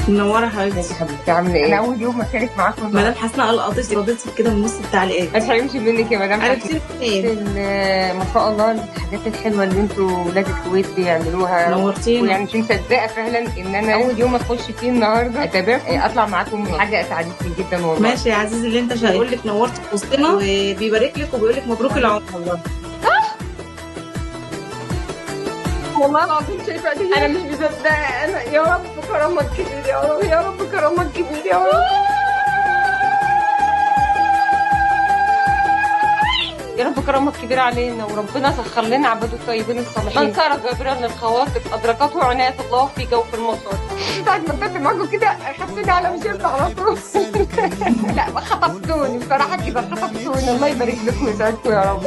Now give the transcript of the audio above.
منوره يا حبيبتي. ازيك يا حبيبتي عامله ايه؟ انا اول يوم اشارك معاكم. مدام حسناء لقطتي ردتي كده من نص التعليقات. ما تحرمش منك يا مدام عرفتي منين؟ ما شاء الله الحاجات الحلوه اللي انتوا ولاد الكويت بيعملوها نورتينا. ويعني مش مصدقه فعلا ان انا اول يوم اخش فيه النهارده اتابعكم اطلع معاكم، حاجه اسعدتني جدا والله. ماشي يا عزيزي اللي انت شايف، بيقول لك نورتي في وسطنا وبيبارك لك وبيقول لك مبروك العمر. والله العظيم شايفه دي انا مش مصدقه. انا يا رب كرمك كبير، يا رب يا رب كرمك كبير يا رب. يا رب كرمك كبير علينا، وربنا سخر لنا عباده الطيبين الصالحين. من سار جابرا للخواطر ادركته عنايه الله في جوف المصر. ساعة ما طلعت معاكم كده حسيت على مشيت على طول. لا خطفتوني بصراحه كده، خطفتوني. الله يبارك لكم ويسعدكم يا رب.